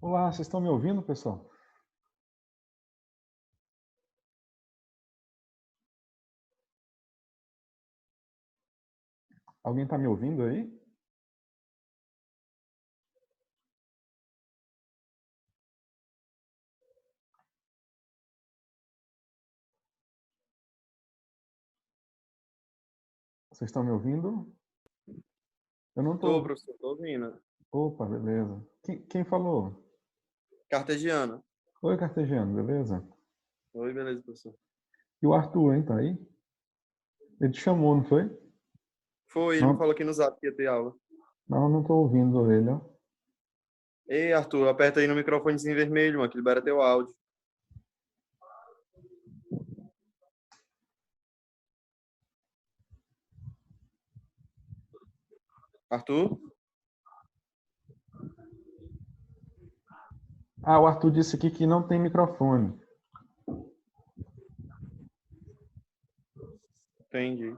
Olá, vocês estão me ouvindo, pessoal? Alguém está me ouvindo aí? Vocês estão me ouvindo? Eu não Tô, estou. professor, tô ouvindo. Opa, beleza. Quem falou? Cartegiano. Oi, Cartegiano, beleza? Oi, beleza, professor. E o Arthur, hein, tá aí? Ele te chamou, não foi? Foi, ele me Não, falou aqui no Zap que ia ter aula. não estou ouvindo ele, ó. Ei, Arthur, aperta aí no microfonezinho vermelho, mano, que libera teu áudio. Arthur? Ah, o Arthur disse aqui que não tem microfone. Entendi. Ele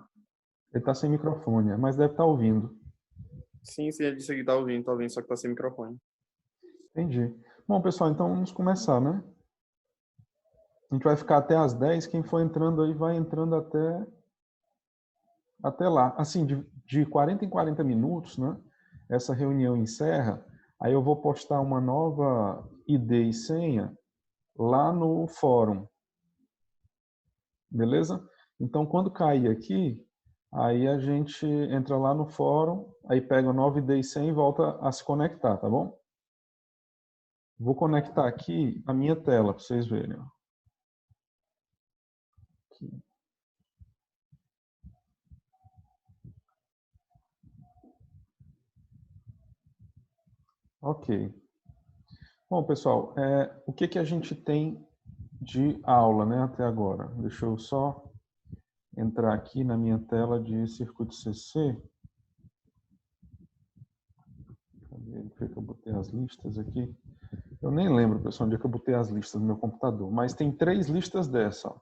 está sem microfone, mas deve estar ouvindo. Sim, ele disse que tá ouvindo, só que tá sem microfone. Entendi. Bom, pessoal, então vamos começar, né? A gente vai ficar até às 10. Quem for entrando aí vai entrando até lá. Assim, de 40 em 40 minutos, né? Essa reunião encerra. Aí eu vou postar uma nova ID e senha lá no fórum. Beleza? Então, quando cair aqui, aí a gente entra lá no fórum, aí pega a nova ID e senha e volta a se conectar, tá bom? Vou conectar aqui a minha tela para vocês verem. Aqui. Ok. Bom, pessoal, o que a gente tem de aula, né, até agora? Deixa eu só entrar aqui na minha tela de circuito CC. Cadê? Onde foi que eu botei as listas aqui? Eu nem lembro, pessoal, onde é que eu botei as listas no meu computador, mas tem 3 listas dessa. Ó.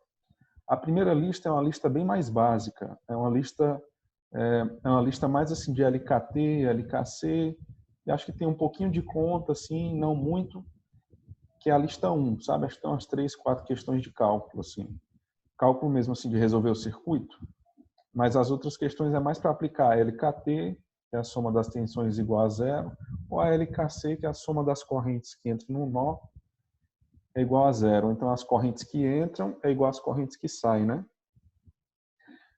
A primeira lista é uma lista bem mais básica, é uma lista mais assim de LKT, LKC, e acho que tem um pouquinho de conta, assim, não muito, que é a lista 1, sabe? Acho que tem umas 3, 4 questões de cálculo, assim. Cálculo mesmo assim de resolver o circuito, mas as outras questões é mais para aplicar a LKT, que é a soma das tensões igual a zero, ou a LKC, que é a soma das correntes que entram no nó, é igual a zero. Então, as correntes que entram é igual às correntes que saem, né?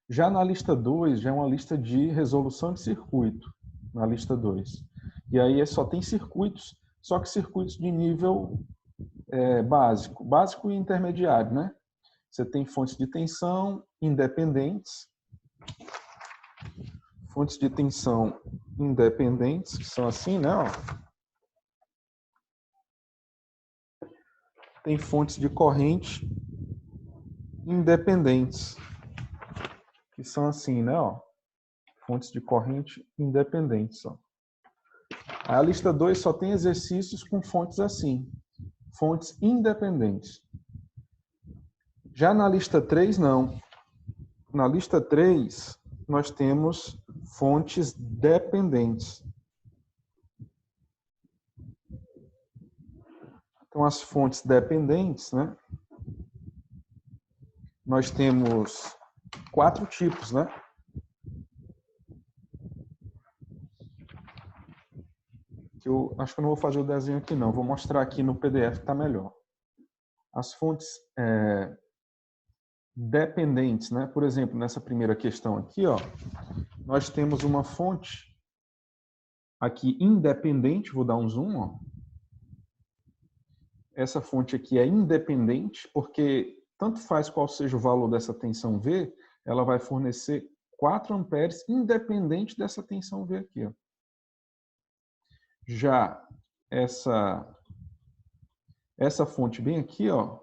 Já na lista 2, já é uma lista de resolução de circuito, na lista 2. E aí só tem circuitos, só que circuitos de nível básico, básico e intermediário, né? Você tem fontes de tensão independentes, fontes de tensão independentes, que são assim, né? Ó. Tem fontes de corrente independentes, que são assim, né? Ó. Fontes de corrente independentes. Ó. A lista 2 só tem exercícios com fontes assim, fontes independentes. Já na lista 3, não. Na lista 3, nós temos fontes dependentes. Então, as fontes dependentes, né? Nós temos 4 tipos, né? Eu acho que eu não vou fazer o desenho aqui, não. Vou mostrar aqui no PDF que está melhor. As fontes dependentes, né? Por exemplo, nessa primeira questão aqui, ó, nós temos uma fonte aqui independente, vou dar um zoom, ó. Essa fonte aqui é independente, porque tanto faz qual seja o valor dessa tensão V, ela vai fornecer 4 amperes independente dessa tensão V aqui. Ó. Já essa fonte bem aqui, ó,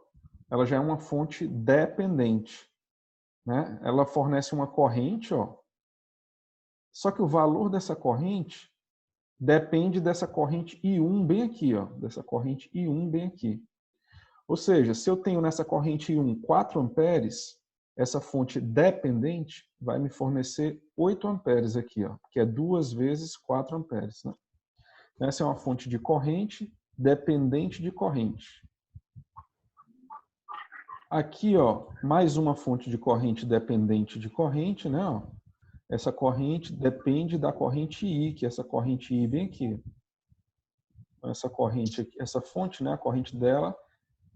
ela já é uma fonte dependente. Né? Ela fornece uma corrente, ó, só que o valor dessa corrente depende dessa corrente I1 bem aqui, ó, dessa corrente I1 bem aqui. Ou seja, se eu tenho nessa corrente I1 4 amperes, essa fonte dependente vai me fornecer 8 amperes aqui, ó, que é 2 vezes 4 amperes. Né? Essa é uma fonte de corrente dependente de corrente. Aqui, ó, mais uma fonte de corrente dependente de corrente, né? Ó. Essa corrente depende da corrente I, que é essa corrente I bem aqui. Essa corrente aqui, essa fonte, né? A corrente dela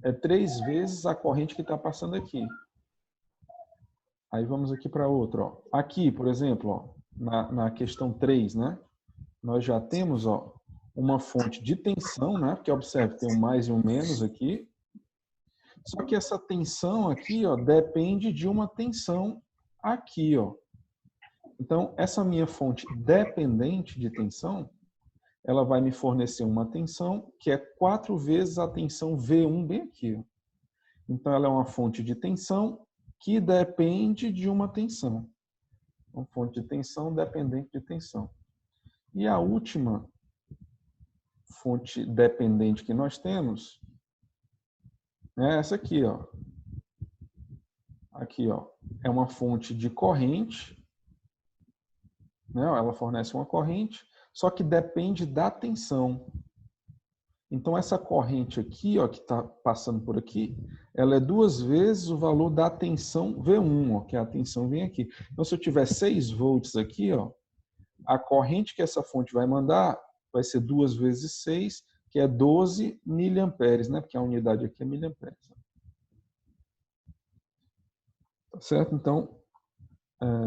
é 3 vezes a corrente que está passando aqui. Aí vamos aqui para outra, ó. Aqui, por exemplo, ó, na questão 3, né? Nós já temos, ó, uma fonte de tensão, né? Porque observe, tem um mais e um menos aqui. Só que essa tensão aqui, ó, depende de uma tensão aqui, ó. Então, essa minha fonte dependente de tensão, ela vai me fornecer uma tensão que é 4 vezes a tensão V1 bem aqui, ó. Então, ela é uma fonte de tensão que depende de uma tensão. Uma fonte de tensão dependente de tensão. E a última fonte dependente que nós temos é essa aqui, ó. Aqui, ó, é uma fonte de corrente, né? Ela fornece uma corrente, só que depende da tensão. Então, essa corrente aqui, ó, que está passando por aqui, ela é 2 vezes o valor da tensão V1, ó, que a tensão vem aqui. Então, se eu tiver 6 volts aqui, ó, a corrente que essa fonte vai mandar vai ser 2 vezes 6, que é 12 miliamperes, né? Porque a unidade aqui é miliamperes. Tá certo? Então,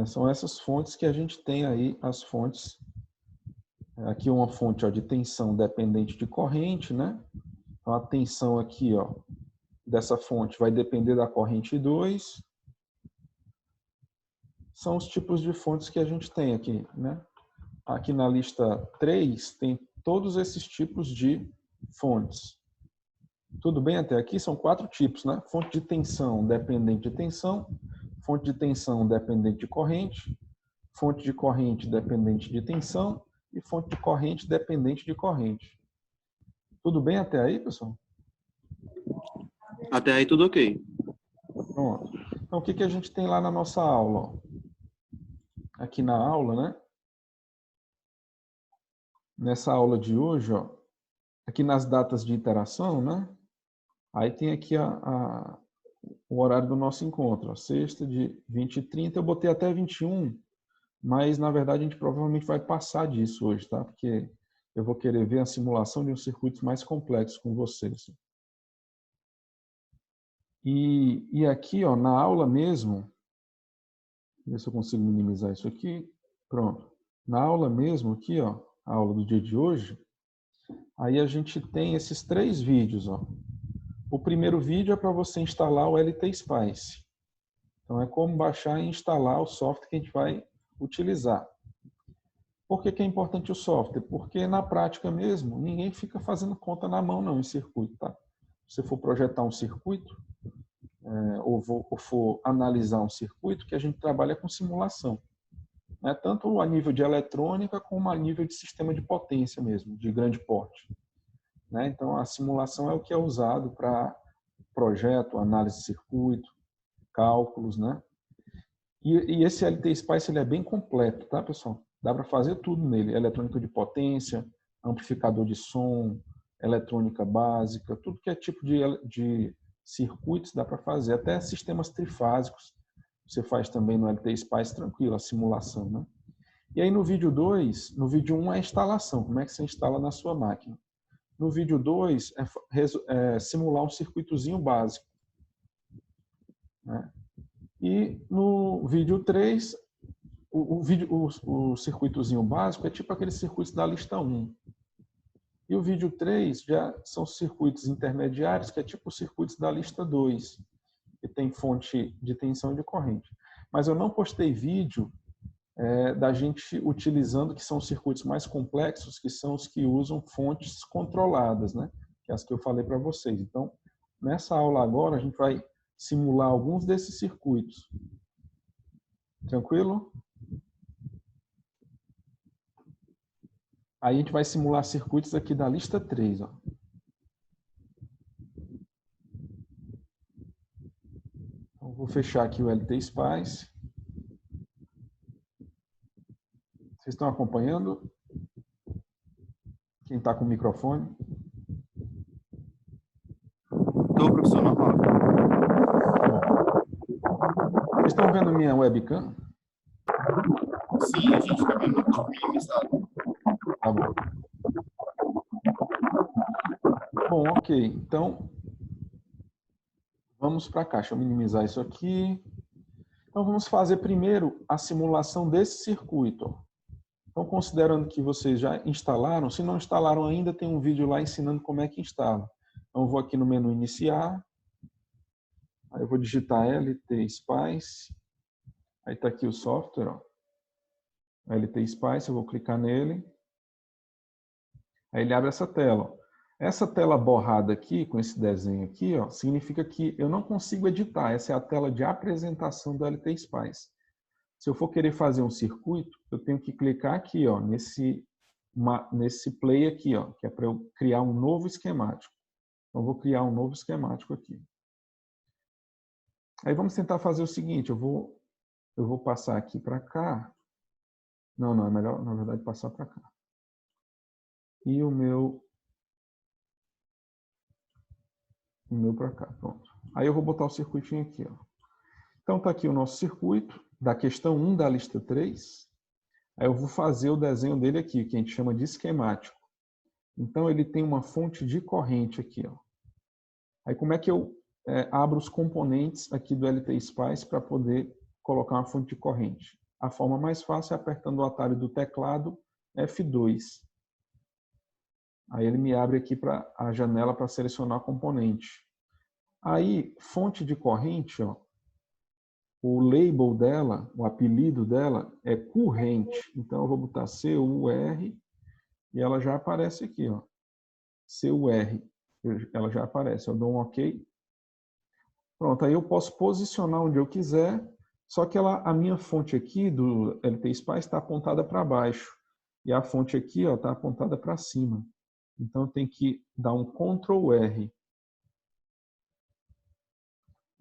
são essas fontes que a gente tem aí, as fontes. Aqui uma fonte, ó, de tensão dependente de corrente, né? Então, a tensão aqui, ó, dessa fonte vai depender da corrente 2. São os tipos de fontes que a gente tem aqui, né? Aqui na lista 3 tem todos esses tipos de fontes. Tudo bem até aqui? São 4 tipos, né? Fonte de tensão dependente de tensão, fonte de tensão dependente de corrente, fonte de corrente dependente de tensão e fonte de corrente dependente de corrente. Tudo bem até aí, pessoal? Até aí tudo ok. Pronto. Então, o que a gente tem lá na nossa aula? Aqui na aula, né? Nessa aula de hoje, ó, aqui nas datas de interação, né? Aí tem aqui o horário do nosso encontro, ó, sexta de 20h30, eu botei até 21, mas na verdade a gente provavelmente vai passar disso hoje, tá? Porque eu vou querer ver a simulação de um circuito mais complexo com vocês. E aqui, ó, na aula mesmo, ver se eu consigo minimizar isso aqui. Pronto. Na aula mesmo aqui, ó, a aula do dia de hoje, aí a gente tem esses 3 vídeos, ó. O primeiro vídeo é para você instalar o LT Spice. Então, é como baixar e instalar o software que a gente vai utilizar. Por que é importante o software? Porque na prática mesmo, ninguém fica fazendo conta na mão não em circuito, tá? Se você for projetar um circuito, ou for analisar um circuito, que a gente trabalha com simulação. Né? Tanto a nível de eletrônica, como a nível de sistema de potência mesmo, de grande porte. Né? Então, a simulação é o que é usado para projeto, análise de circuito, cálculos, né? E esse LT Spice ele é bem completo, tá, pessoal? Dá para fazer tudo nele. Eletrônica de potência, amplificador de som, eletrônica básica, tudo que é tipo de circuitos dá para fazer. Até sistemas trifásicos você faz também no LT Spice tranquilo, a simulação, né? E aí no vídeo 2, no vídeo 1 é a instalação, como é que você instala na sua máquina. No vídeo 2 é simular um circuitozinho básico, né? E no vídeo 3, o circuitozinho básico é tipo aqueles circuitos da lista 1. E o vídeo 3 já são circuitos intermediários, que é tipo os circuitos da lista 2, que tem fonte de tensão e de corrente. Mas eu não postei vídeo da gente utilizando, que são os circuitos mais complexos, que são os que usam fontes controladas, né? Que é as que eu falei para vocês. Então, nessa aula agora, a gente vai simular alguns desses circuitos. Tranquilo? Aí a gente vai simular circuitos aqui da lista 3. Ó. Então, vou fechar aqui o LT Spice. Vocês estão acompanhando? Quem está com o microfone? Vocês estão vendo minha webcam? Sim, a gente está vendo tudo minimizado. Tá bom. Bom, ok. Então, vamos para cá. Deixa eu minimizar isso aqui. Então, vamos fazer primeiro a simulação desse circuito. Então, considerando que vocês já instalaram, se não instalaram ainda, tem um vídeo lá ensinando como é que instala. Então, eu vou aqui no menu Iniciar. Aí eu vou digitar LT Spice. Aí está aqui o software, ó. LT Spice, eu vou clicar nele. Aí ele abre essa tela. Ó. Essa tela borrada aqui, com esse desenho aqui, ó, significa que eu não consigo editar. Essa é a tela de apresentação do LT Spice. Se eu for querer fazer um circuito, eu tenho que clicar aqui, ó, nesse play aqui, ó, que é para eu criar um novo esquemático. Então, eu vou criar um novo esquemático aqui. Aí vamos tentar fazer o seguinte, eu vou passar aqui para cá. Não, é melhor, na verdade, passar para cá. E o meu para cá, pronto. Aí eu vou botar o circuitinho aqui, ó. Então tá aqui o nosso circuito da questão 1 da lista 3. Aí eu vou fazer o desenho dele aqui, que a gente chama de esquemático. Então ele tem uma fonte de corrente aqui, ó. Aí como é que eu abro os componentes aqui do LT Spice para poder colocar uma fonte de corrente? A forma mais fácil é apertando o atalho do teclado F2. Aí ele me abre aqui para a janela para selecionar componente. Aí, fonte de corrente, ó, o label dela, o apelido dela é corrente. Então eu vou botar CUR e ela já aparece aqui, ó. CUR. Ela já aparece. Eu dou um OK. Pronto, aí eu posso posicionar onde eu quiser, só que a minha fonte aqui do LT Spice está apontada para baixo. E a fonte aqui está apontada para cima. Então eu tenho que dar um Ctrl R.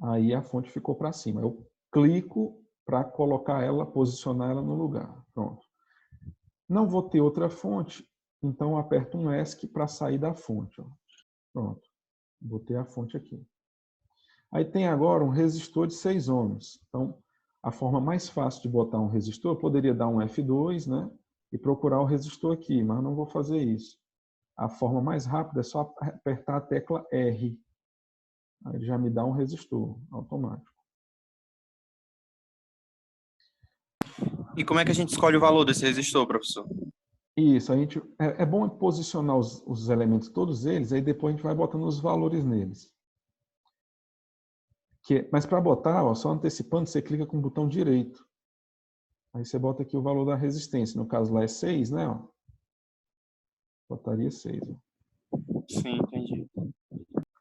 Aí a fonte ficou para cima. Eu clico para colocar ela, posicionar ela no lugar. Pronto. Não vou ter outra fonte, então eu aperto um ESC para sair da fonte. Ó. Pronto. Botei a fonte aqui. Aí tem agora um resistor de 6 ohms. Então, a forma mais fácil de botar um resistor, eu poderia dar um F2, né? E procurar o resistor aqui, mas não vou fazer isso. A forma mais rápida é só apertar a tecla R. Aí já me dá um resistor automático. E como é que a gente escolhe o valor desse resistor, professor? Isso, a gente, é bom posicionar os elementos, todos eles, aí depois a gente vai botando os valores neles. Mas para botar, ó, só antecipando, você clica com o botão direito. Aí você bota aqui o valor da resistência. No caso lá é 6, né? Ó. Botaria 6. Ó. Sim, entendi.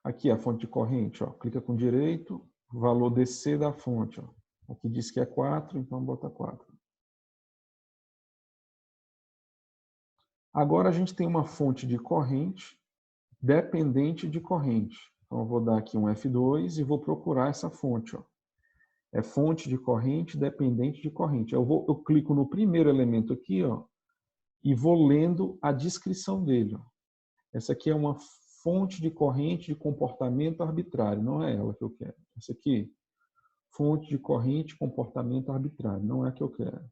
Aqui a fonte de corrente, ó. Clica com direito, valor DC da fonte. Ó. Aqui diz que é 4, então bota 4. Agora a gente tem uma fonte de corrente dependente de corrente. Então eu vou dar aqui um F2 e vou procurar essa fonte. Ó. É fonte de corrente dependente de corrente. Eu clico no primeiro elemento aqui, ó, e vou lendo a descrição dele. Ó. Essa aqui é uma fonte de corrente de comportamento arbitrário. Não é ela que eu quero. Essa aqui, fonte de corrente comportamento arbitrário. Não é a que eu quero.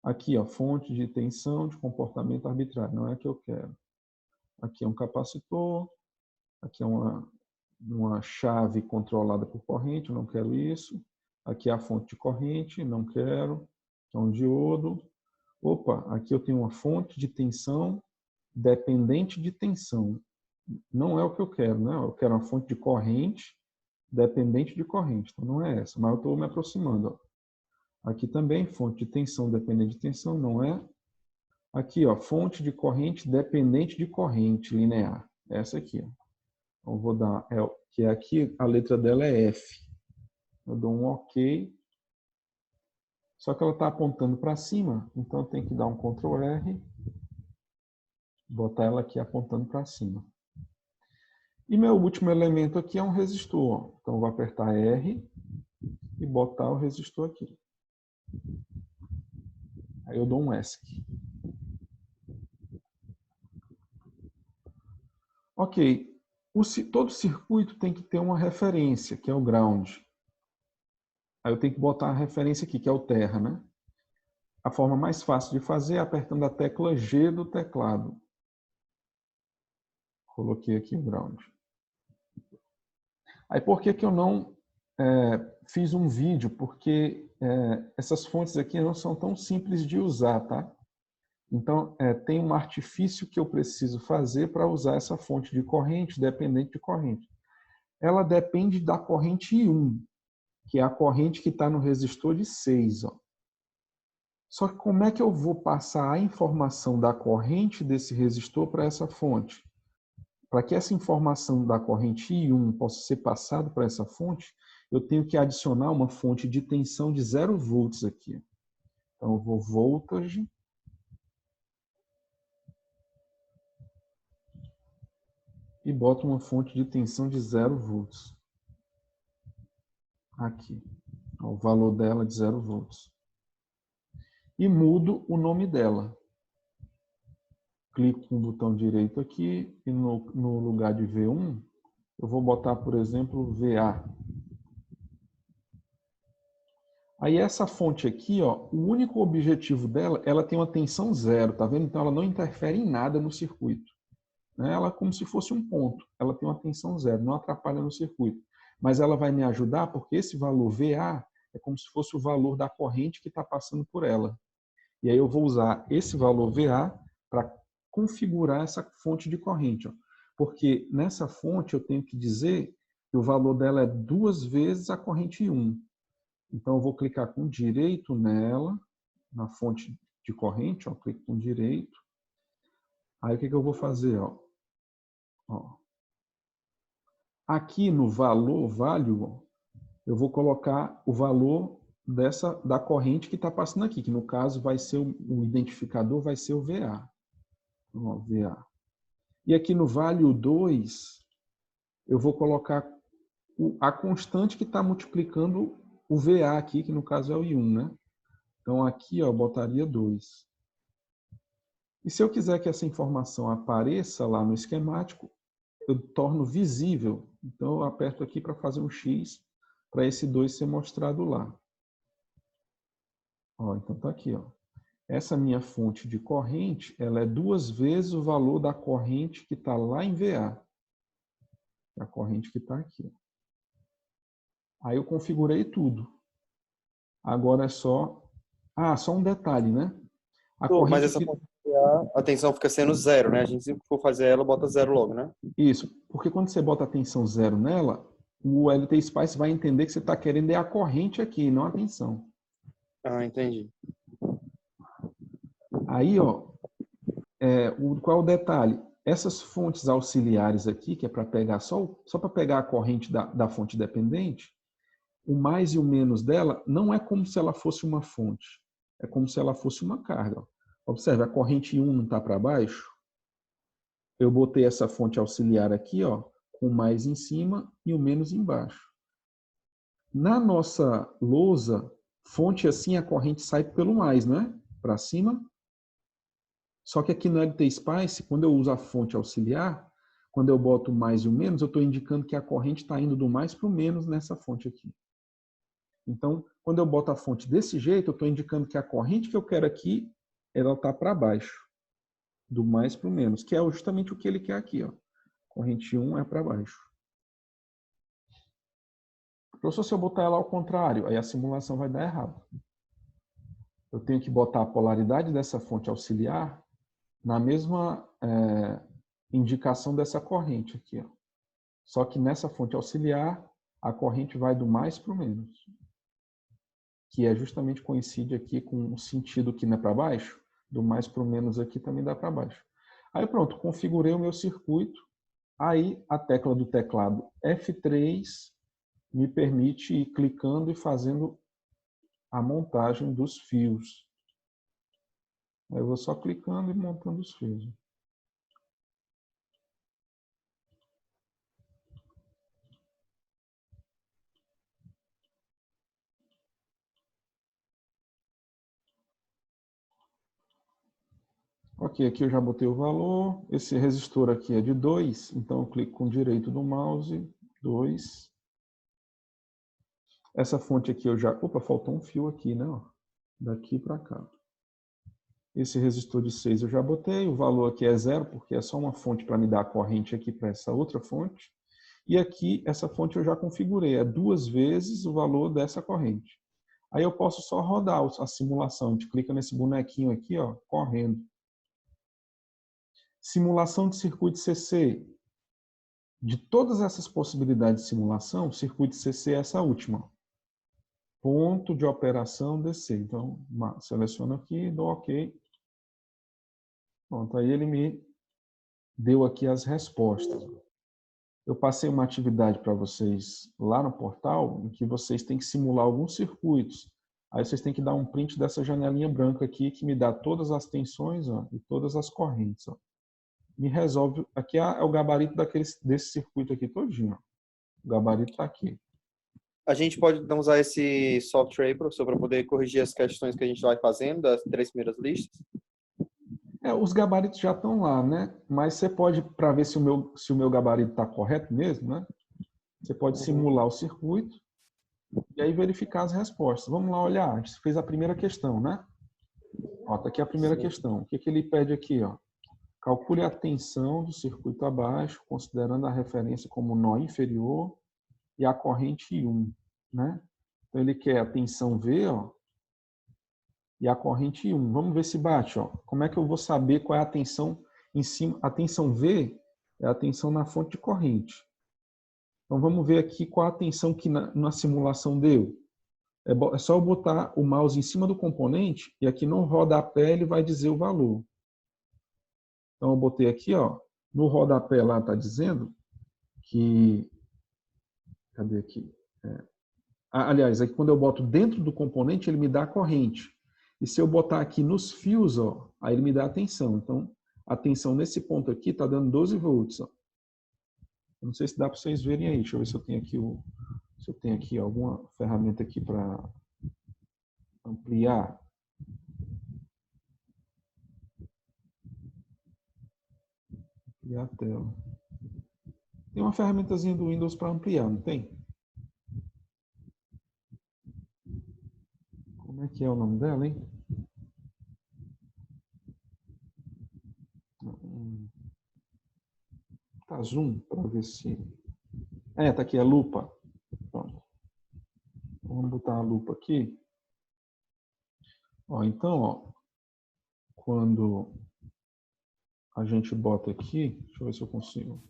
Aqui, ó, fonte de tensão de comportamento arbitrário. Não é a que eu quero. Aqui é um capacitor. Aqui é uma chave controlada por corrente. Eu não quero isso. Aqui é a fonte de corrente. Não quero. É um diodo. Opa, aqui eu tenho uma fonte de tensão dependente de tensão. Não é o que eu quero, né? Eu quero uma fonte de corrente dependente de corrente. Então não é essa, mas eu estou me aproximando. Ó. Aqui também, fonte de tensão dependente de tensão, não é. Aqui, ó, fonte de corrente dependente de corrente linear. Essa aqui. Ó. Então vou dar, que é aqui, a letra dela é F. Eu dou um OK. Só que ela está apontando para cima, então eu tenho que dar um Ctrl R. Botar ela aqui apontando para cima. E meu último elemento aqui é um resistor. Então, eu vou apertar R e botar o resistor aqui. Aí eu dou um ESC. Ok. Todo circuito tem que ter uma referência, que é o ground. Aí eu tenho que botar a referência aqui, que é o terra, né? A forma mais fácil de fazer é apertando a tecla G do teclado. Coloquei aqui o ground. Aí por que que eu não fiz um vídeo? Porque essas fontes aqui não são tão simples de usar, tá? Então, tem um artifício que eu preciso fazer para usar essa fonte de corrente, dependente de corrente. Ela depende da corrente I1, que é a corrente que está no resistor de 6. Ó. Só que como é que eu vou passar a informação da corrente desse resistor para essa fonte? Para que essa informação da corrente I1 possa ser passada para essa fonte, eu tenho que adicionar uma fonte de tensão de 0 volts aqui. Então, eu vou voltage e boto uma fonte de tensão de 0 volts. Aqui. O valor dela é de 0 volts. E mudo o nome dela. Clico com o botão direito aqui e no lugar de V1, eu vou botar, por exemplo, VA. Aí essa fonte aqui, ó, o único objetivo dela, ela tem uma tensão 0, tá vendo? Então ela não interfere em nada no circuito. Né? Ela é como se fosse um ponto, ela tem uma tensão 0, não atrapalha no circuito. Mas ela vai me ajudar porque esse valor VA é como se fosse o valor da corrente que está passando por ela. E aí eu vou usar esse valor VA para configurar essa fonte de corrente. Ó. Porque nessa fonte eu tenho que dizer que o valor dela é 2 vezes a corrente 1. Então eu vou clicar com direito nela, na fonte de corrente, ó, clico com direito. Aí o que eu vou fazer? Ó. Aqui no valor, value, eu vou colocar o valor da corrente que está passando aqui, que no caso vai ser o identificador, vai ser o VA. Ó, VA. E aqui no value 2, eu vou colocar a constante que está multiplicando o VA aqui, que no caso é o I1, né? Então aqui, ó, eu botaria 2. E se eu quiser que essa informação apareça lá no esquemático, eu torno visível. Então eu aperto aqui para fazer um X para esse 2 ser mostrado lá. Ó, então tá aqui, ó. Essa minha fonte de corrente, ela é 2 vezes o valor da corrente que está lá em VA. A corrente que está aqui. Aí eu configurei tudo. Agora é só... Ah, só um detalhe, né? A Mas corrente essa aqui... fonte a tensão fica sendo 0, né? A gente sempre que for fazer ela, bota 0 logo, né? Isso, porque quando você bota a tensão 0 nela, o LT Spice vai entender que você está querendo é a corrente aqui, não a tensão. Ah, entendi. Aí, ó, qual é o detalhe? Essas fontes auxiliares aqui, que é para pegar só para pegar a corrente da fonte dependente, o mais e o menos dela não é como se ela fosse uma fonte, é como se ela fosse uma carga. Observe, a corrente 1 não está para baixo. Eu botei essa fonte auxiliar aqui, ó, com o mais em cima e o menos embaixo. Na nossa lousa, fonte assim, a corrente sai pelo mais, não é? Para cima. Só que aqui no LT Spice, quando eu uso a fonte auxiliar, quando eu boto o mais e o menos, eu estou indicando que a corrente está indo do mais para o menos nessa fonte aqui. Então, quando eu boto a fonte desse jeito, eu estou indicando que a corrente que eu quero aqui, ela está para baixo, do mais para o menos, que é justamente o que ele quer aqui. Ó. Corrente 1 é para baixo. Professor, se eu botar ela ao contrário, aí a simulação vai dar errado. Eu tenho que botar a polaridade dessa fonte auxiliar na mesma indicação dessa corrente aqui. Ó. Só que nessa fonte auxiliar, a corrente vai do mais para o menos. Que é justamente coincide aqui com o sentido que não é para baixo, do mais para o menos aqui também dá para baixo. Aí pronto, configurei o meu circuito. Aí a tecla do teclado F3 me permite ir clicando e fazendo a montagem dos fios. Aí eu vou só clicando e montando os fios. Ok, aqui eu já botei o valor. Esse resistor aqui é de 2, então eu clico com o direito do mouse, 2. Essa fonte aqui eu já... Opa, faltou um fio aqui, né? Ó, daqui para cá. Esse resistor de 6 eu já botei, o valor aqui é 0, porque é só uma fonte para me dar a corrente aqui para essa outra fonte. E aqui, essa fonte eu já configurei, é 2 vezes o valor dessa corrente. Aí eu posso só rodar a simulação. A gente clica nesse bonequinho aqui, ó, correndo. Simulação de circuito CC. De todas essas possibilidades de simulação, o circuito CC é essa última. Ponto de operação DC. Então, seleciono aqui, dou OK. Pronto, aí ele me deu aqui as respostas. Eu passei uma atividade para vocês lá no portal, em que vocês têm que simular alguns circuitos. Aí vocês têm que dar um print dessa janelinha branca aqui, que me dá todas as tensões, ó, e todas as correntes. Ó. Me resolve... Aqui é o gabarito desse circuito aqui todinho. Ó. O gabarito está aqui. A gente pode então usar esse software aí, professor, para poder corrigir as questões que a gente vai fazendo das 3 primeiras listas? Os gabaritos já estão lá, né? Mas você pode, para ver se o meu gabarito está correto mesmo, né? Você pode simular o circuito e aí verificar as respostas. Vamos lá olhar. A gente fez a primeira questão, né? Ó, tá aqui a primeira questão. O que ele pede aqui, ó? Calcule a tensão do circuito abaixo, considerando a referência como nó inferior e a corrente I1, né? Então ele quer a tensão V, ó, e a corrente I1. Vamos ver se bate, ó. Como é que eu vou saber qual é a tensão em cima? A tensão V é a tensão na fonte de corrente. Então vamos ver aqui qual a tensão que na simulação deu. É só eu botar o mouse em cima do componente e aqui no rodapé ele vai dizer o valor. Então eu botei aqui, ó, no rodapé lá está dizendo que... Cadê aqui? Aliás, aqui quando eu boto dentro do componente ele me dá a corrente. E se eu botar aqui nos fios, ó, aí ele me dá a tensão. Então, a tensão nesse ponto aqui está dando 12 volts. Ó. Eu não sei se dá para vocês verem aí. Deixa eu ver se eu tenho aqui, se eu tenho aqui alguma ferramenta aqui para ampliar. Ampliar a tela. Tem uma ferramentazinha do Windows para ampliar, não tem? Como é que é o nome dela, hein? Tá zoom para ver se... tá aqui a lupa. Pronto. Vamos botar a lupa aqui. Ó, então, ó, quando a gente bota aqui, deixa eu ver se eu consigo.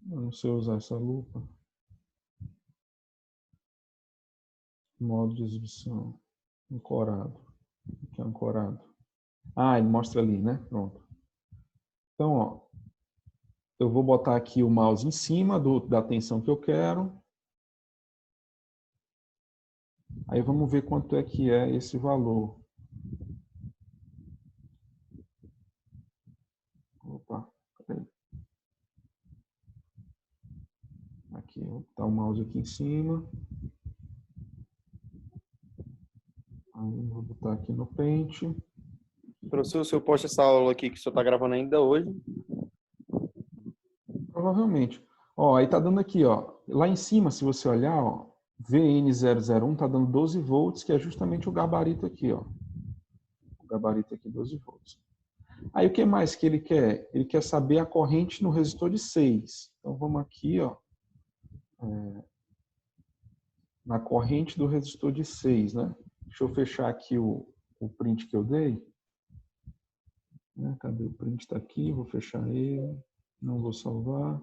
Eu não sei usar essa lupa. Modo de exibição. Ancorado. O que é ancorado? Ah, ele mostra ali, né? Pronto. Então, ó, eu vou botar aqui o mouse em cima da tensão que eu quero. Aí vamos ver quanto é que é esse valor. Opa, peraí. Aqui, vou botar o mouse aqui em cima. Aí vou botar aqui no pente. Professor, se eu posto essa aula aqui que o senhor está gravando ainda hoje? Provavelmente. Ó, aí tá dando aqui, ó. Lá em cima, se você olhar, ó, VN001 tá dando 12 volts, que é justamente o gabarito aqui, ó. O gabarito aqui, 12 volts. Aí o que mais que ele quer? Ele quer saber a corrente no resistor de 6. Então vamos aqui, ó. Na corrente do resistor de 6, né? Deixa eu fechar aqui o print que eu dei. Cadê o print? Está aqui, vou fechar ele. Não vou salvar.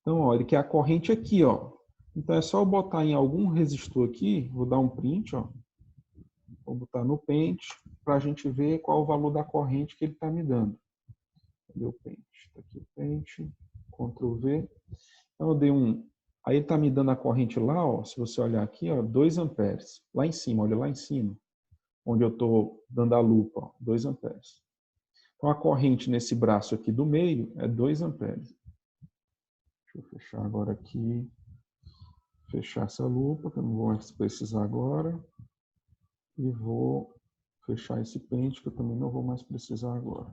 Então, ó, ele quer a corrente aqui, ó. Então é só eu botar em algum resistor aqui, vou dar um print, ó. Vou botar no pente para a gente ver qual o valor da corrente que ele está me dando. Cadê o pente? Está aqui o pente. Ctrl V. Então eu dei um... Aí ele está me dando a corrente lá, ó. Se você olhar aqui, ó, 2 amperes. Lá em cima, olha lá em cima. Onde eu estou dando a lupa, ó, 2 amperes. Então a corrente nesse braço aqui do meio é 2 amperes. Deixa eu fechar agora aqui. Fechar essa lupa, que eu não vou precisar agora. E vou fechar esse pente, que eu também não vou mais precisar agora.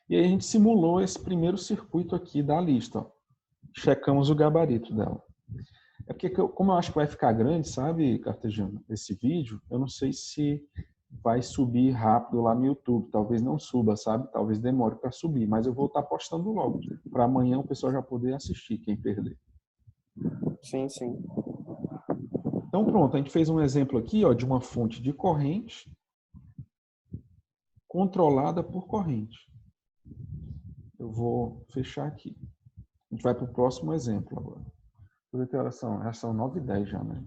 E aí a gente simulou esse primeiro circuito aqui da lista. Ó. checamos o gabarito dela. É porque, como eu acho que vai ficar grande, sabe, Cartegiano, esse vídeo, eu não sei se vai subir rápido lá no YouTube. Talvez não suba, sabe? Talvez demore para subir, mas eu vou estar postando logo, para amanhã o pessoal já poder assistir, quem perder. Sim, sim. Então, pronto, a gente fez um exemplo aqui, ó, de uma fonte de corrente controlada por corrente. Eu vou fechar aqui. A gente vai para o próximo exemplo agora. Deixa eu ver que horas são. Já são 9h10 já, né?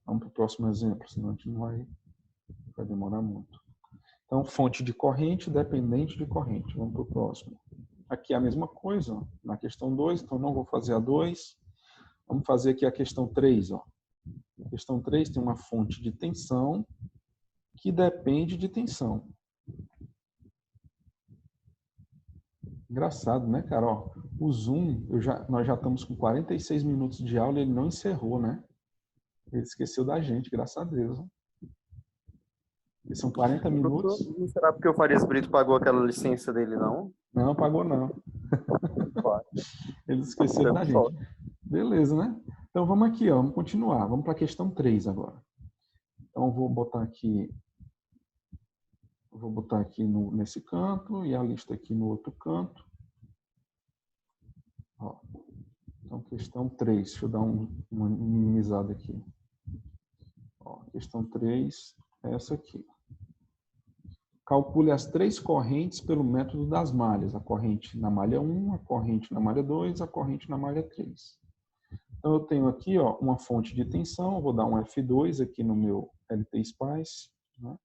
Vamos para o próximo exemplo, senão a gente não vai demorar muito. Então, fonte de corrente dependente de corrente. Vamos para o próximo. Aqui é a mesma coisa, ó, na questão 2, então não vou fazer a 2. Vamos fazer aqui a questão 3. Ó. A questão 3 tem uma fonte de tensão que depende de tensão. Engraçado, né, Carol? O Zoom, nós já estamos com 46 minutos de aula e ele não encerrou, né? Ele esqueceu da gente, graças a Deus. Né? E são 40 minutos. Não será porque o Farias Brito pagou aquela licença dele, não? Não, pagou não. Claro. Ele esqueceu da gente. Beleza, né? Então vamos aqui, ó, vamos continuar. Vamos para a questão 3 agora. Então eu vou botar aqui nesse canto e a lista aqui no outro canto. Ó. Então, questão 3. Deixa eu dar uma minimizada aqui. Ó, questão 3 é essa aqui. Calcule as 3 correntes pelo método das malhas. A corrente na malha 1, a corrente na malha 2, a corrente na malha 3. Então, eu tenho aqui ó, uma fonte de tensão. Eu vou dar um F2 aqui no meu LT Spice. Né?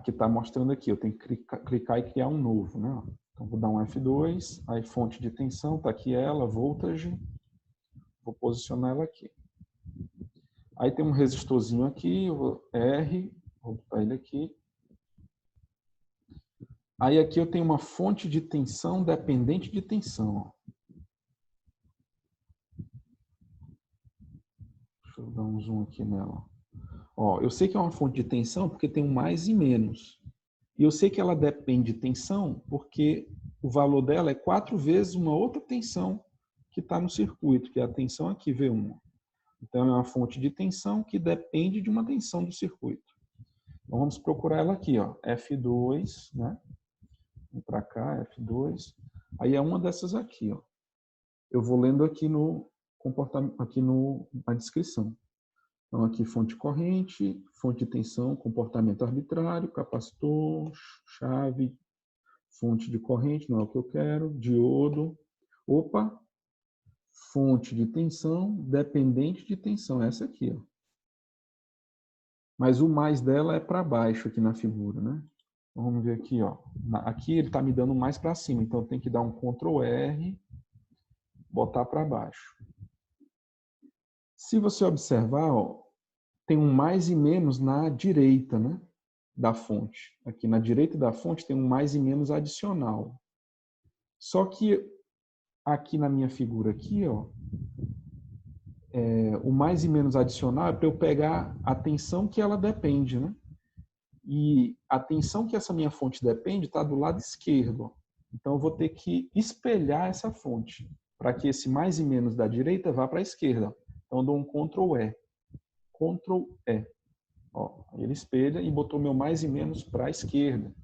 Que está mostrando aqui. Eu tenho que clicar e criar um novo. Né? Então, vou dar um F2. Aí, fonte de tensão, está aqui ela, voltage. Vou posicionar ela aqui. Aí tem um resistorzinho aqui, R, vou botar ele aqui. Aí aqui eu tenho uma fonte de tensão dependente de tensão. Ó. Deixa eu dar um zoom aqui nela. Ó, eu sei que é uma fonte de tensão porque tem um mais e menos. E eu sei que ela depende de tensão porque o valor dela é 4 vezes uma outra tensão que está no circuito, que é a tensão aqui, V1. Então, é uma fonte de tensão que depende de uma tensão do circuito. Então, vamos procurar ela aqui, ó, F2, né? Vamos para cá, F2. Aí é uma dessas aqui, ó. Eu vou lendo aqui no comportamento, aqui na descrição. Então, aqui fonte corrente, fonte de tensão, comportamento arbitrário, capacitor, chave, fonte de corrente, não é o que eu quero, diodo. Opa! Fonte de tensão, dependente de tensão, essa aqui, ó. Mas o mais dela é para baixo aqui na figura, né? Então, vamos ver aqui, ó. Aqui ele está me dando mais para cima, então eu tenho que dar um Ctrl R, botar para baixo. Se você observar, ó, tem um mais e menos na direita, né? Da fonte. Aqui na direita da fonte tem um mais e menos adicional. Só que aqui na minha figura aqui, ó, o mais e menos adicional é para eu pegar a tensão que ela depende, né? E a tensão que essa minha fonte depende está do lado esquerdo. Então, eu vou ter que espelhar essa fonte para que esse mais e menos da direita vá para a esquerda. Então, eu dou um Ctrl E. Ctrl E. Ó, ele espelha e botou meu mais e menos para a esquerda.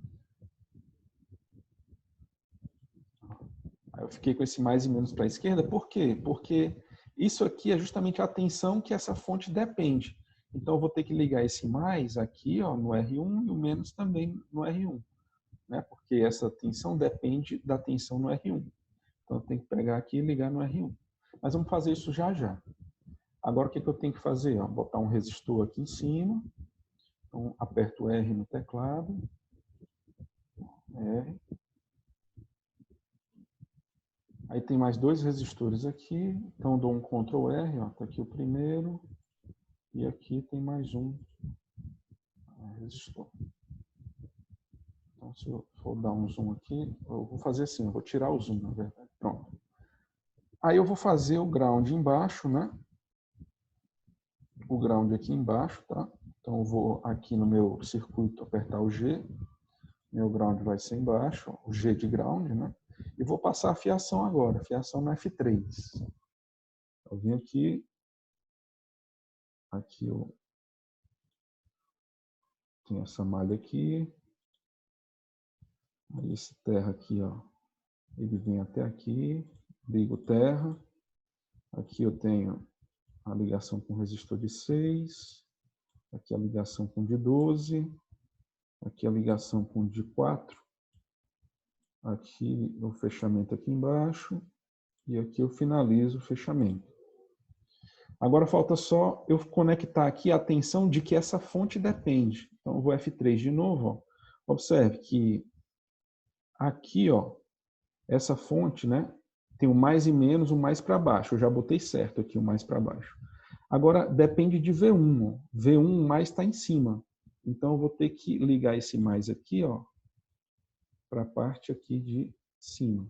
Aí eu fiquei com esse mais e menos para a esquerda. Por quê? Porque isso aqui é justamente a tensão que essa fonte depende. Então, eu vou ter que ligar esse mais aqui ó, no R1 e o menos também no R1. Né? Porque essa tensão depende da tensão no R1. Então, eu tenho que pegar aqui e ligar no R1. Mas vamos fazer isso já já. Agora, o que eu tenho que fazer? Ó, botar um resistor aqui em cima. Então, aperto R no teclado. R. Aí tem mais 2 resistores aqui. Então, eu dou um Ctrl R. Está aqui o primeiro. E aqui tem mais um resistor. Então, se eu for dar um zoom aqui, eu vou fazer assim, eu vou tirar o zoom, na verdade. Pronto. Aí eu vou fazer o ground embaixo, né? O ground aqui embaixo, tá? Então, eu vou aqui no meu circuito apertar o G. Meu ground vai ser embaixo, o G de ground, né? E vou passar a fiação agora, fiação no F3. Eu vim aqui eu tenho essa malha aqui. Aí esse terra aqui, ó, ele vem até aqui, ligo terra. Aqui eu tenho a ligação com resistor de 6. Aqui a ligação com de 12. Aqui a ligação com de 4. Aqui o fechamento aqui embaixo. E aqui eu finalizo o fechamento. Agora falta só eu conectar aqui a tensão de que essa fonte depende. Então eu vou F3 de novo. Ó. Observe que aqui, ó, essa fonte, né, tem o mais e menos, o mais para baixo. Eu já botei certo aqui o mais para baixo. Agora depende de V1. Ó. V1 mais está em cima. Então eu vou ter que ligar esse mais aqui, ó, para a parte aqui de cima.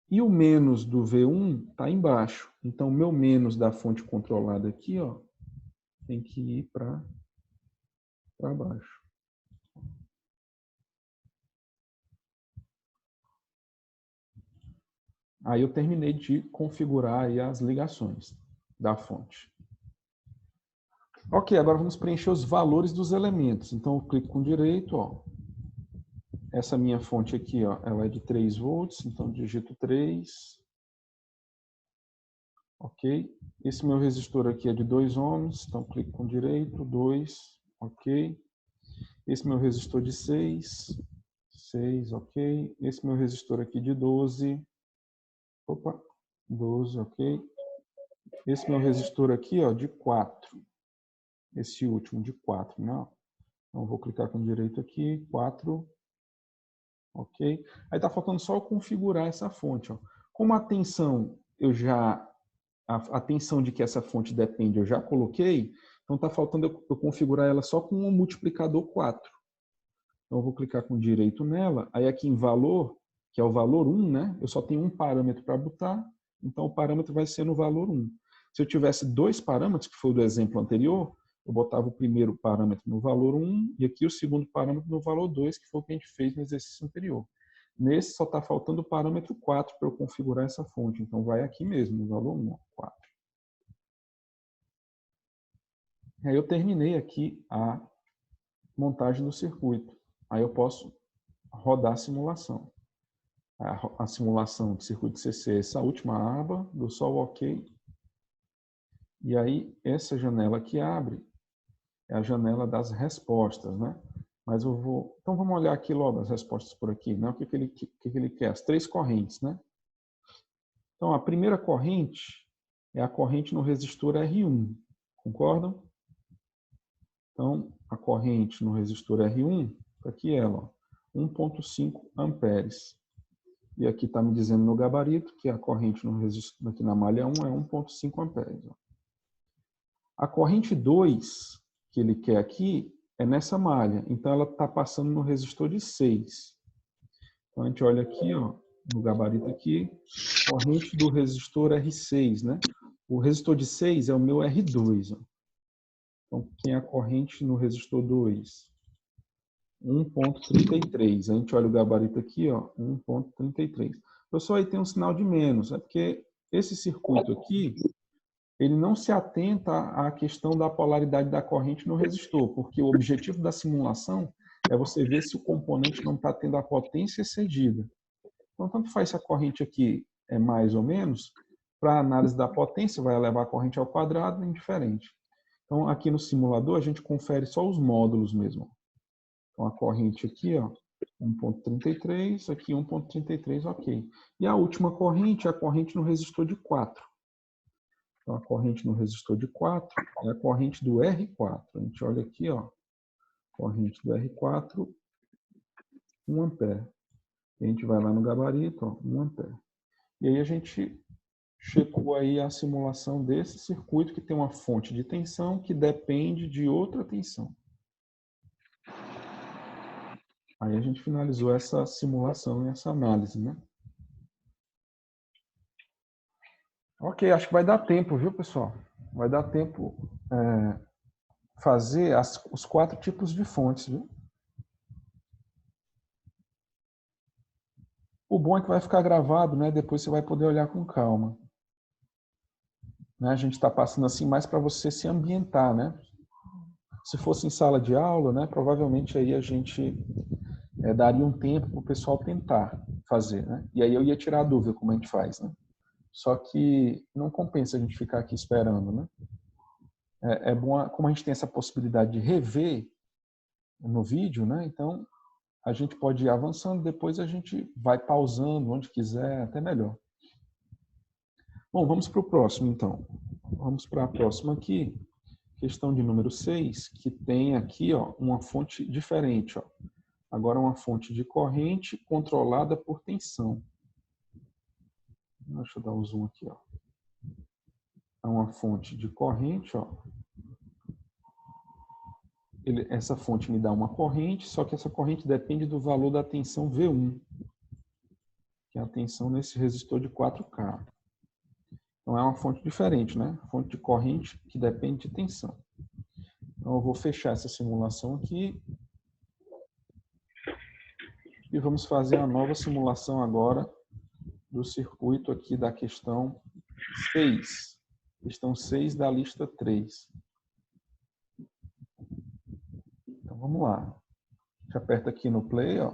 E o menos do V1 está embaixo. Então, o meu menos da fonte controlada aqui, ó, tem que ir para baixo. Aí eu terminei de configurar aí as ligações da fonte. Ok, agora vamos preencher os valores dos elementos. Então, eu clico com direito, ó. Essa minha fonte aqui, ó, ela é de 3 volts, então digito 3. Ok. Esse meu resistor aqui é de 2 ohms, então clico com direito, 2, ok. Esse meu resistor de 6, ok. Esse meu resistor aqui de 12, opa, 12, ok. Esse meu resistor aqui, ó, de 4, esse último de 4, né? Então, vou clicar com direito aqui, 4, ok. Aí tá faltando só eu configurar essa fonte, ó. Como a tensão a tensão de que essa fonte depende eu já coloquei, então está faltando eu configurar ela só com um multiplicador 4. Então eu vou clicar com direito nela, aí aqui em valor, que é o valor 1, né? Eu só tenho um parâmetro para botar, então o parâmetro vai ser no valor 1. Se eu tivesse 2 parâmetros, que foi o do exemplo anterior, eu botava o primeiro parâmetro no valor 1 e aqui o segundo parâmetro no valor 2, que foi o que a gente fez no exercício anterior. Nesse só está faltando o parâmetro 4 para eu configurar essa fonte. Então, vai aqui mesmo, no valor 1, 4. Aí eu terminei aqui a montagem do circuito. Aí eu posso rodar a simulação. A simulação de circuito CC, essa última aba, dou só o OK. E aí, essa janela que abre é a janela das respostas, né? Mas eu vou... Então, vamos olhar aqui logo as respostas por aqui, né? O que ele quer? As 3 correntes, né? Então, a primeira corrente é a corrente no resistor R1. Concordam? Então, a corrente no resistor R1, aqui ela, 1,5 amperes. E aqui está me dizendo no gabarito que a corrente no resistor, aqui na malha 1 é 1,5 amperes. A corrente 2, que ele quer aqui, é nessa malha. Então, ela está passando no resistor de 6. Então, a gente olha aqui, ó, no gabarito aqui, corrente do resistor R6, né? O resistor de 6 é o meu R2. Ó. Então, quem é a corrente no resistor 2? 1,33. A gente olha o gabarito aqui, ó, 1,33. Pessoal, aí tem um sinal de menos. É porque esse circuito aqui, ele não se atenta à questão da polaridade da corrente no resistor, porque o objetivo da simulação é você ver se o componente não está tendo a potência excedida. Então, tanto faz se a corrente aqui é mais ou menos, para a análise da potência, vai elevar a corrente ao quadrado, é indiferente. Então, aqui no simulador, a gente confere só os módulos mesmo. Então, a corrente aqui, ó, 1,33, aqui 1,33, ok. E a última corrente é a corrente no resistor de 4. Então, a corrente no resistor de 4 é a corrente do R4. A gente olha aqui, ó, corrente do R4, 1 ampere. E a gente vai lá no gabarito, ó, 1 ampere. E aí a gente checou aí a simulação desse circuito que tem uma fonte de tensão que depende de outra tensão. Aí a gente finalizou essa simulação e essa análise, né? Ok, acho que vai dar tempo, viu, pessoal? Vai dar tempo fazer os 4 tipos de fontes, viu? O bom é que vai ficar gravado, né? Depois você vai poder olhar com calma. Né? A gente está passando assim mais para você se ambientar, né? Se fosse em sala de aula, né? Provavelmente aí a gente daria um tempo para o pessoal tentar fazer, né? E aí eu ia tirar a dúvida como a gente faz, né? Só que não compensa a gente ficar aqui esperando, né? É bom, como a gente tem essa possibilidade de rever no vídeo, né? Então a gente pode ir avançando, depois a gente vai pausando onde quiser, até melhor. Bom, vamos para o próximo, então. Vamos para a próxima aqui, questão de número 6, que tem aqui ó, uma fonte diferente. Ó. Agora uma fonte de corrente controlada por tensão. Deixa eu dar um zoom aqui. Ó. É uma fonte de corrente. Ó. Essa fonte me dá uma corrente, só que essa corrente depende do valor da tensão V1, que é a tensão nesse resistor de 4K. Então é uma fonte diferente, né? Fonte de corrente que depende de tensão. Então eu vou fechar essa simulação aqui. E vamos fazer a nova simulação agora do circuito aqui da questão 6. Questão 6 da lista 3. Então vamos lá. A gente aperta aqui no play, ó,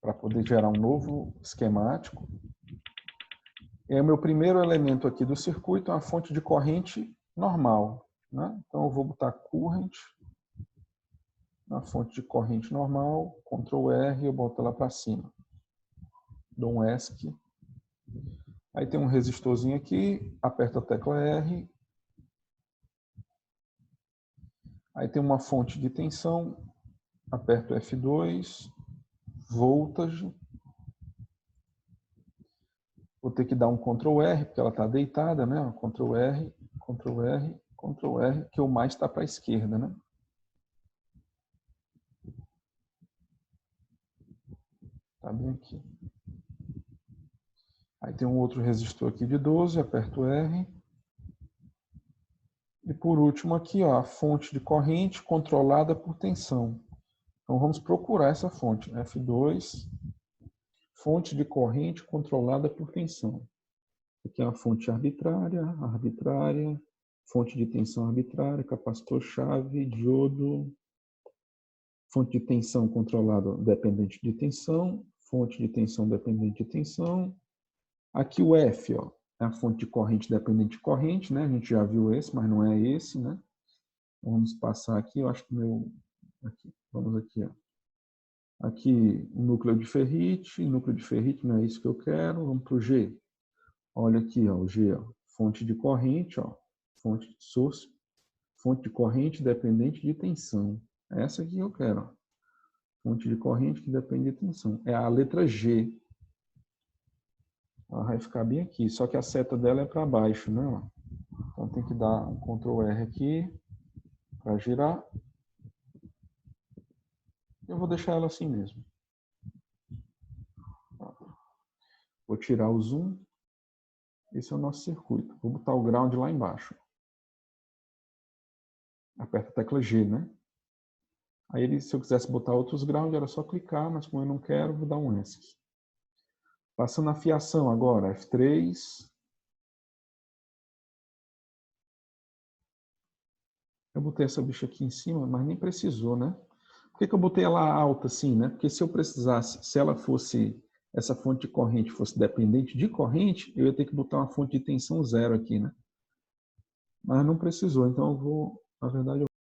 para poder gerar um novo esquemático. E o meu primeiro elemento aqui do circuito é uma fonte de corrente normal. Né? Então eu vou botar current na fonte de corrente normal, Ctrl R, eu boto ela para cima. Dou um ESC. Aí tem um resistorzinho aqui, aperto a tecla R. Aí tem uma fonte de tensão, aperto F2, voltage. Vou ter que dar um Ctrl R, porque ela está deitada, né? Ctrl R, Ctrl R, Ctrl R, que o mais está para a esquerda, né? Tá bem aqui. Aí tem um outro resistor aqui de 12, aperto R. E por último aqui, ó, a fonte de corrente controlada por tensão. Então vamos procurar essa fonte, F2, fonte de corrente controlada por tensão. Aqui é uma fonte arbitrária, fonte de tensão arbitrária, capacitor-chave, diodo, fonte de tensão controlada dependente de tensão, fonte de tensão dependente de tensão. Aqui o F, ó, é a fonte de corrente dependente de corrente, né? A gente já viu esse, mas não é esse, né? Vamos passar aqui, eu acho que meu... Aqui, vamos aqui, ó. Aqui, o núcleo de ferrite não é isso que eu quero, vamos para o G. Olha aqui, ó, o G, ó, fonte de corrente, ó, fonte de source, fonte de corrente dependente de tensão. É essa aqui que eu quero, ó. Fonte de corrente que depende de tensão. É a letra G. Ela vai ficar bem aqui, só que a seta dela é para baixo, né? Então tem que dar um Ctrl R aqui para girar. Eu vou deixar ela assim mesmo. Vou tirar o zoom. Esse é o nosso circuito. Vou botar o ground lá embaixo. Aperta a tecla G, né? Aí, se eu quisesse botar outros ground, era só clicar, mas como eu não quero, vou dar um ESC. Passando a fiação agora, F3. Eu botei essa bicha aqui em cima, mas nem precisou, né? Por que eu botei ela alta assim, né? Porque se eu precisasse, se ela fosse, essa fonte de corrente fosse dependente de corrente, eu ia ter que botar uma fonte de tensão 0 aqui, né? Mas não precisou, então eu vou, na verdade,